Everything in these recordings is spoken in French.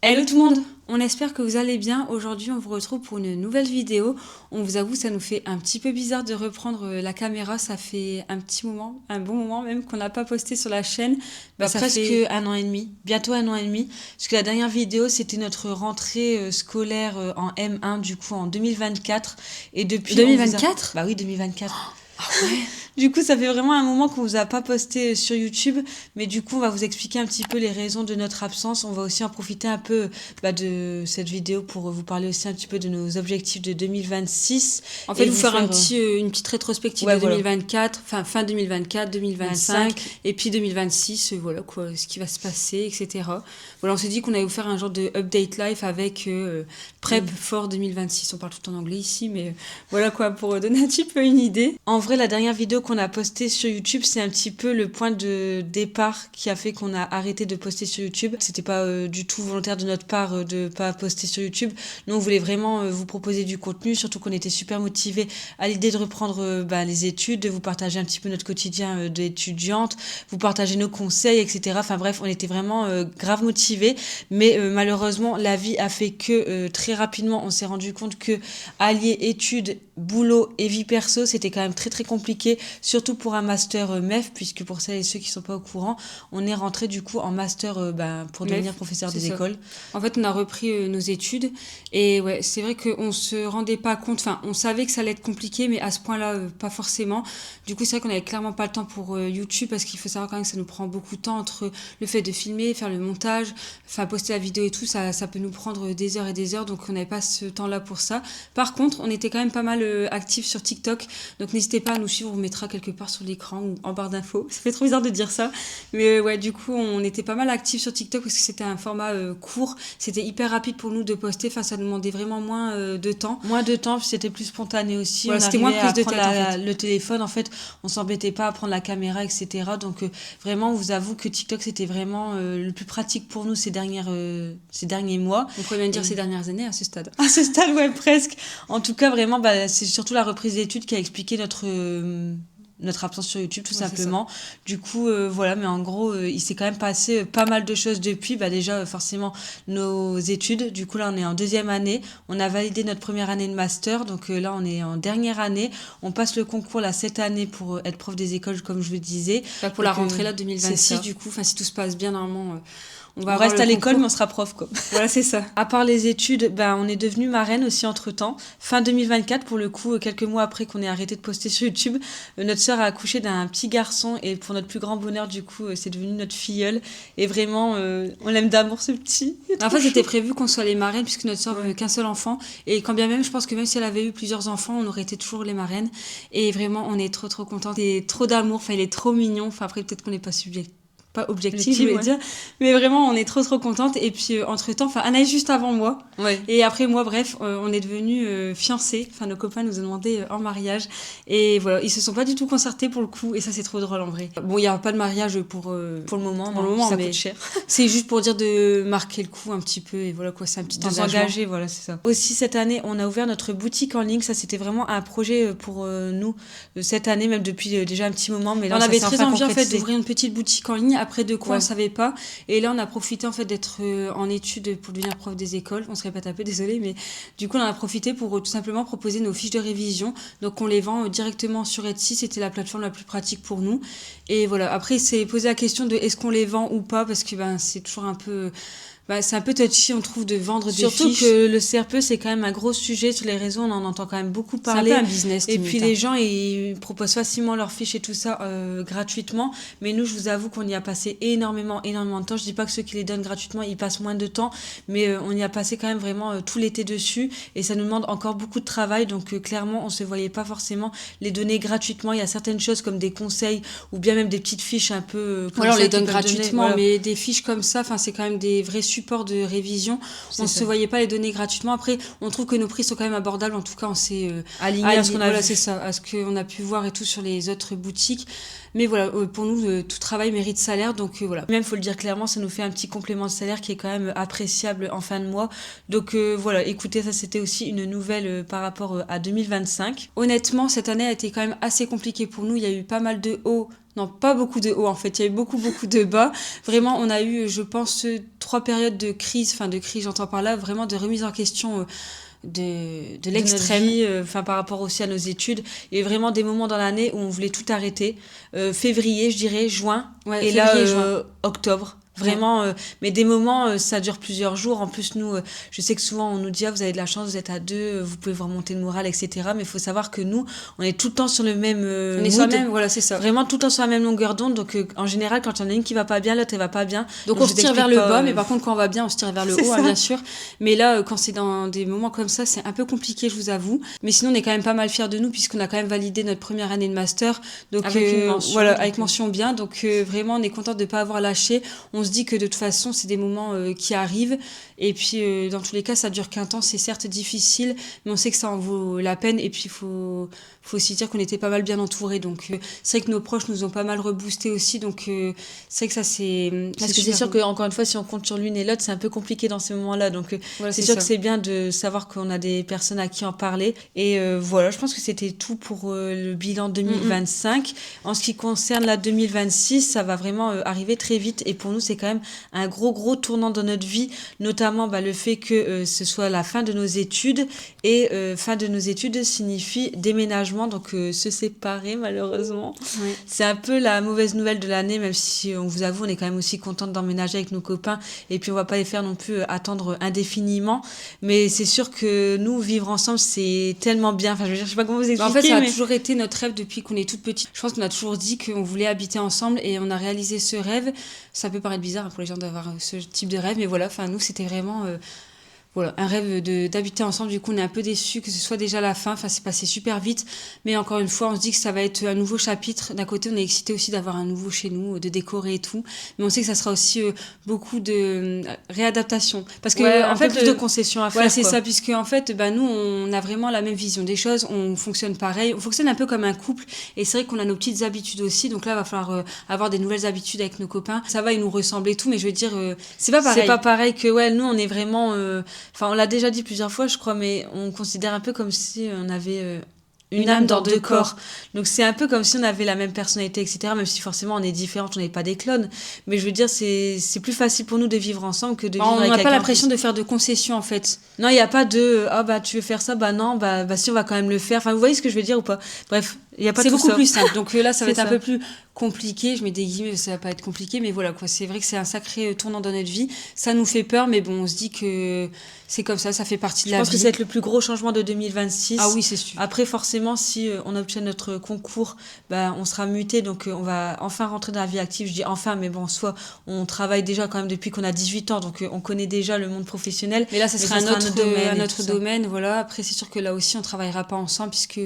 Hello tout le monde, on espère que vous allez bien. Aujourd'hui on vous retrouve pour une nouvelle vidéo. On vous avoue, ça nous fait un petit peu bizarre de reprendre la caméra. Ça fait un petit moment, un bon moment même qu'on n'a pas posté sur la chaîne. Ça presque fait un an et demi, bientôt un an et demi. Parce que la dernière vidéo c'était notre rentrée scolaire en M1 du coup en 2024. Et depuis 2024 Bah oui 2024. Ah ouais. Du coup, ça fait vraiment un moment qu'on vous a pas posté sur YouTube, mais du coup, on va vous expliquer un petit peu les raisons de notre absence. On va aussi en profiter un peu de cette vidéo pour vous parler aussi un petit peu de nos objectifs de 2026. En fait, vous faire une petite rétrospective de 2024, enfin fin 2024, 2025, et puis 2026, voilà quoi, ce qui va se passer, etc. Voilà, on s'est dit qu'on allait vous faire un genre de update life avec Prep for 2026. On parle tout en anglais ici, mais voilà quoi, pour donner un petit peu une idée. En vrai, la dernière vidéo qu'on a postée sur YouTube, c'est un petit peu le point de départ qui a fait qu'on a arrêté de poster sur YouTube. C'était pas du tout volontaire de notre part de pas poster sur YouTube. Nous, on voulait vraiment vous proposer du contenu, surtout qu'on était super motivés à l'idée de reprendre les études, de vous partager un petit peu notre quotidien d'étudiante, vous partager nos conseils, etc. Enfin bref, on était vraiment grave motivés. Mais malheureusement, la vie a fait que très rapidement, on s'est rendu compte que allier études, boulot et vie perso, c'était quand même très compliqué, surtout pour un master MEF, puisque pour celles et ceux qui sont pas au courant, on est rentré du coup en master pour devenir professeur des écoles. En fait, on a repris nos études et ouais, c'est vrai qu'on se rendait pas compte, enfin, on savait que ça allait être compliqué, mais à ce point-là, pas forcément. Du coup, c'est vrai qu'on avait clairement pas le temps pour YouTube, parce qu'il faut savoir quand même que ça nous prend beaucoup de temps entre le fait de filmer, faire le montage, enfin, poster la vidéo et tout, ça peut nous prendre des heures et des heures, donc on n'avait pas ce temps-là pour ça. Par contre, on était quand même pas mal actifs sur TikTok, donc n'hésitez pas à nous suivre, on mettra quelque part sur l'écran ou en barre d'infos. Ça fait trop bizarre de dire ça, mais ouais, du coup, on était pas mal actifs sur TikTok parce que c'était un format court, c'était hyper rapide pour nous de poster, enfin ça demandait vraiment moins de temps. Moins de temps, puis c'était plus spontané aussi. Voilà, c'était moins prise de tête, en fait. Le téléphone, en fait, on s'embêtait pas à prendre la caméra, etc. Donc vraiment, on vous avoue que TikTok, c'était vraiment le plus pratique pour nous ces derniers mois. On pourrait même dire ces dernières années à ce stade. À ce stade, ouais, presque. En tout cas, vraiment, c'est surtout la reprise d'études qui a expliqué notre absence sur YouTube, tout simplement. Du coup, voilà, mais en gros, il s'est quand même passé pas mal de choses depuis. Déjà, forcément, nos études. Du coup, là, on est en deuxième année. On a validé notre première année de master. Donc là, on est en dernière année. On passe le concours, là, cette année pour être prof des écoles, comme je le disais. Pour la rentrée, là, 2026, du coup, si tout se passe bien, normalement... On reste à l'école, mais on sera prof, quoi. Voilà, c'est ça. À part les études, on est devenu marraine aussi entre-temps. Fin 2024, pour le coup, quelques mois après qu'on ait arrêté de poster sur YouTube, notre sœur a accouché d'un petit garçon, et pour notre plus grand bonheur, du coup, c'est devenu notre filleule. Et vraiment, on l'aime d'amour, ce petit. En fait, c'était prévu qu'on soit les marraines, puisque notre sœur n'avait qu'un seul enfant. Et quand bien même, je pense que même si elle avait eu plusieurs enfants, on aurait été toujours les marraines. Et vraiment, on est trop contente. Il est trop d'amour, il est trop mignon. Enfin, après, peut-être qu'on n'est pas objectif, je voulais dire, mais vraiment on est trop contente. Et puis entre temps, Anna est juste avant moi, et après moi, bref, on est devenus fiancés, nos copains nous ont demandé en mariage, et voilà, ils se sont pas du tout concertés pour le coup, et ça c'est trop drôle en vrai. Bon, il y a pas de mariage pour le moment, ça mais coûte cher. C'est juste pour dire de marquer le coup un petit peu, et voilà quoi, c'est un petit engagement. S'engager, voilà, c'est ça. Aussi cette année, on a ouvert notre boutique en ligne. Ça c'était vraiment un projet pour nous cette année, même depuis déjà un petit moment, mais là on avait très envie en fait d'ouvrir une petite boutique en ligne. Après de quoi on savait pas, et là on a profité en fait d'être en études pour devenir prof des écoles. On se répète un peu, désolé, mais du coup on en a profité pour tout simplement proposer nos fiches de révision, donc on les vend directement sur Etsy. C'était la plateforme la plus pratique pour nous, et voilà. Après c'est posé la question de est-ce qu'on les vend ou pas, parce que c'est toujours un peu c'est un peu touchy, on trouve, de vendre des fiches. Surtout que le CRPE, c'est quand même un gros sujet sur les réseaux, on en entend quand même beaucoup parler. C'est un peu un business. Et puis les gens, ils proposent facilement leurs fiches et tout ça gratuitement. Mais nous, je vous avoue qu'on y a passé énormément de temps. Je dis pas que ceux qui les donnent gratuitement, ils passent moins de temps, mais on y a passé quand même vraiment tout l'été dessus. Et ça nous demande encore beaucoup de travail. Donc clairement, on se voyait pas forcément les donner gratuitement. Il y a certaines choses comme des conseils ou bien même des petites fiches un peu... on les donne gratuitement, mais des fiches comme ça, c'est quand même des vrais support de révision. On ne se voyait pas les donner gratuitement. Après, on trouve que nos prix sont quand même abordables. En tout cas, on s'est aligné à ce qu'on a vu. C'est ça, à ce qu'on a pu voir et tout sur les autres boutiques. Mais voilà, pour nous, tout travail mérite salaire. Donc voilà. Même, il faut le dire clairement, ça nous fait un petit complément de salaire qui est quand même appréciable en fin de mois. Donc voilà, écoutez, ça c'était aussi une nouvelle par rapport à 2025. Honnêtement, cette année a été quand même assez compliquée pour nous. Il y a eu pas mal de hauts. Non, pas beaucoup de hauts en fait, il y a eu beaucoup de bas. Vraiment, on a eu, je pense, 3 périodes de crise, j'entends par là, vraiment de remise en question de l'extrême. Par rapport aussi à nos études. Il y a eu vraiment des moments dans l'année où on voulait tout arrêter. Février, je dirais, juin, et février, juin. Octobre. Vraiment, mais des moments, ça dure plusieurs jours. En plus, nous, je sais que souvent, on nous dit, vous avez de la chance, vous êtes à 2, vous pouvez vous remonter le moral, etc. Mais il faut savoir que nous, on est tout le temps sur le même on est sur le même, voilà, c'est ça. Vraiment tout le temps sur la même longueur d'onde. Donc, en général, quand il y en a une qui va pas bien, l'autre, elle va pas bien. Donc on se tire vers le bas, mais par contre, quand on va bien, on se tire vers le haut, bien sûr. Mais là, quand c'est dans des moments comme ça, c'est un peu compliqué, je vous avoue. Mais sinon, on est quand même pas mal fiers de nous, puisqu'on a quand même validé notre première année de master. Donc, avec une mention, avec mention bien. Donc, vraiment, on est content de pas avoir lâché. On se dit que de toute façon, c'est des moments qui arrivent, et puis dans tous les cas ça dure qu'un temps, c'est certes difficile, mais on sait que ça en vaut la peine, et puis il faut aussi dire qu'on était pas mal bien entourés, donc c'est vrai que nos proches nous ont pas mal reboosté aussi, donc c'est vrai que ça c'est parce que c'est sûr que encore une fois, si on compte sur l'une et l'autre, c'est un peu compliqué dans ces moments-là, donc c'est sûr que c'est bien de savoir qu'on a des personnes à qui en parler, et voilà, je pense que c'était tout pour le bilan 2025. En ce qui concerne la 2026, ça va vraiment arriver très vite, et pour nous c'est quand même un gros tournant dans notre vie, notamment le fait que ce soit la fin de nos études, et fin de nos études signifie déménagement, donc se séparer malheureusement. Oui. C'est un peu la mauvaise nouvelle de l'année, même si on vous avoue, on est quand même aussi contente d'emménager avec nos copains, et puis on va pas les faire non plus attendre indéfiniment, mais c'est sûr que nous, vivre ensemble, c'est tellement bien, enfin je sais pas comment vous expliquer. En fait, ça a toujours été notre rêve depuis qu'on est toute petite. Je pense qu'on a toujours dit qu'on voulait habiter ensemble, et on a réalisé ce rêve. Ça peut paraître bizarre pour les gens d'avoir ce type de rêve, mais voilà, nous c'était vraiment un rêve d'habiter ensemble. Du coup, on est un peu déçus que ce soit déjà la fin. C'est passé super vite, mais encore une fois, on se dit que ça va être un nouveau chapitre. D'un côté, on est excité aussi d'avoir un nouveau chez nous, de décorer et tout, mais on sait que ça sera aussi beaucoup de réadaptation, parce que en fait, plus de concessions à faire. Voilà, c'est ça, puisque en fait, nous, on a vraiment la même vision des choses. On fonctionne pareil, on fonctionne un peu comme un couple, et c'est vrai qu'on a nos petites habitudes aussi. Donc là, il va falloir avoir des nouvelles habitudes avec nos copains. Ça va, ils nous ressemblent et tout, mais je veux dire, c'est pas pareil. C'est pas pareil que nous, on est vraiment. On l'a déjà dit plusieurs fois, je crois, mais on considère un peu comme si on avait une âme dans 2 corps. Donc c'est un peu comme si on avait la même personnalité, etc. Même si forcément on est différentes, on n'est pas des clones. Mais je veux dire, c'est plus facile pour nous de vivre ensemble que de vivre avec quelqu'un. On n'a pas l'impression de faire de concessions, en fait. Non, il n'y a pas de tu veux faire ça, non, si on va quand même le faire. Enfin, vous voyez ce que je veux dire ou pas? Bref, il y a pas tout ça. C'est beaucoup plus simple. Donc là, ça va être un peu plus compliqué. Je mets des guillemets, ça va pas être compliqué, mais voilà quoi. C'est vrai que c'est un sacré tournant dans notre vie. Ça nous fait peur, mais bon, on se dit que c'est comme ça fait partie de la vie. Je pense que ça va être le plus gros changement de 2026. Ah oui, c'est sûr. Après, forcément, si on obtient notre concours, on sera muté, donc on va enfin rentrer dans la vie active. Je dis enfin, mais bon, soit on travaille déjà quand même depuis qu'on a 18 ans, donc on connaît déjà le monde professionnel. Mais là, ça sera un autre domaine, voilà. Après, c'est sûr que là aussi, on travaillera pas ensemble, puisque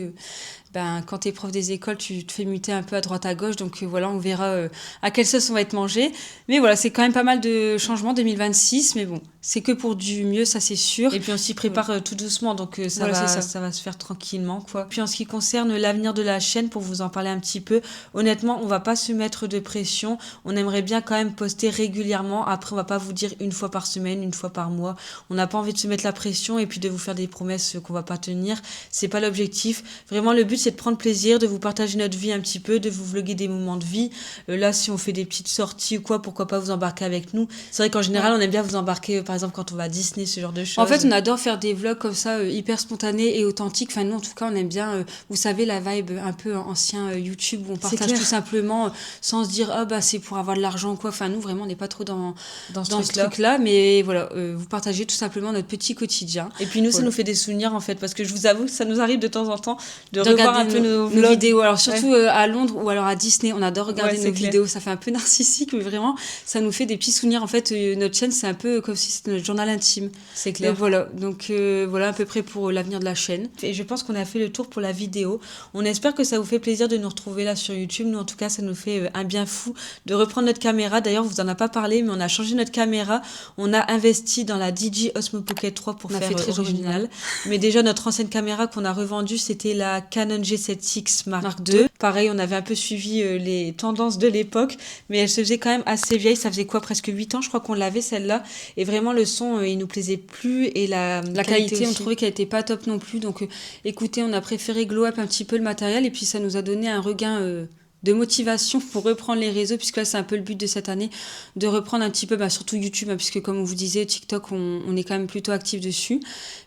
quand t'es prof des écoles, tu te fais muter un peu à droite à gauche, donc voilà, on verra à quelle sauce on va être mangé. Mais voilà, c'est quand même pas mal de changements 2026, mais bon, c'est que pour du mieux, ça c'est sûr. Et puis on s'y prépare tout doucement, donc ça va se faire tranquillement, quoi. Puis en ce qui concerne l'avenir de la chaîne, pour vous en parler un petit peu, honnêtement, on va pas se mettre de pression. On aimerait bien quand même poster régulièrement. Après, on va pas vous dire 1 fois par semaine, 1 fois par mois. On n'a pas envie de se mettre la pression et puis de vous faire des promesses qu'on va pas tenir. C'est pas l'objectif. Vraiment, le but, c'est de prendre plaisir, de vous partager notre vie un petit peu, de vous vlogger des moments de vie. Là, si on fait des petites sorties ou quoi, pourquoi pas vous embarquer avec nous. C'est vrai qu'en général, on aime bien vous embarquer, par exemple, quand on va à Disney, ce genre de choses. En fait, on adore faire des vlogs comme ça, hyper spontanés et authentiques. Nous, en tout cas, on aime bien, vous savez, la vibe un peu ancien YouTube, où on partage tout simplement sans se dire, c'est pour avoir de l'argent, quoi. Nous, vraiment, on n'est pas trop dans ce truc-là. Mais voilà, vous partagez tout simplement notre petit quotidien. Et puis nous, ça nous fait des souvenirs, en fait, parce que je vous avoue que ça nous arrive de temps en temps de revoir un peu nos vidéos. Alors, surtout à Londres ou alors à Disney, on adore regarder nos vidéos. Ça fait un peu narcissique, mais vraiment, ça nous fait des petits souvenirs. En fait, notre chaîne, c'est un peu comme si c'était notre journal intime. C'est clair. Donc voilà à peu près pour l'avenir de la chaîne. Et je pense qu'on a fait le tour pour la vidéo. On espère que ça vous fait plaisir de nous retrouver là sur YouTube. Nous, en tout cas, ça nous fait un bien fou de reprendre notre caméra. D'ailleurs, on vous en a pas parlé, mais on a changé notre caméra. On a investi dans la DJI Osmo Pocket 3 pour faire très original. Mais déjà, notre ancienne caméra qu'on a revendue, c'était la Canon G7X Mark II. Pareil, on avait un peu suivi les tendances de l'époque, mais elle se faisait quand même assez vieille. Ça faisait presque 8 ans, je crois qu'on l'avait celle-là. Et vraiment, le son, il nous plaisait plus, et la qualité on trouvait qu'elle était pas top non plus. Donc écoutez, on a préféré glow up un petit peu le matériel, et puis ça nous a donné un regain de motivation pour reprendre les réseaux, puisque là c'est un peu le but de cette année, de reprendre un petit peu, surtout YouTube, puisque comme on vous disait, TikTok, on est quand même plutôt actif dessus.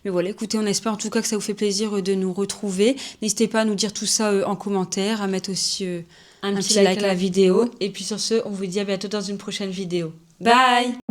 Mais voilà, écoutez, on espère en tout cas que ça vous fait plaisir de nous retrouver. N'hésitez pas à nous dire tout ça en commentaire, à mettre aussi un petit like à la vidéo. Et puis sur ce, on vous dit à bientôt dans une prochaine vidéo. Bye!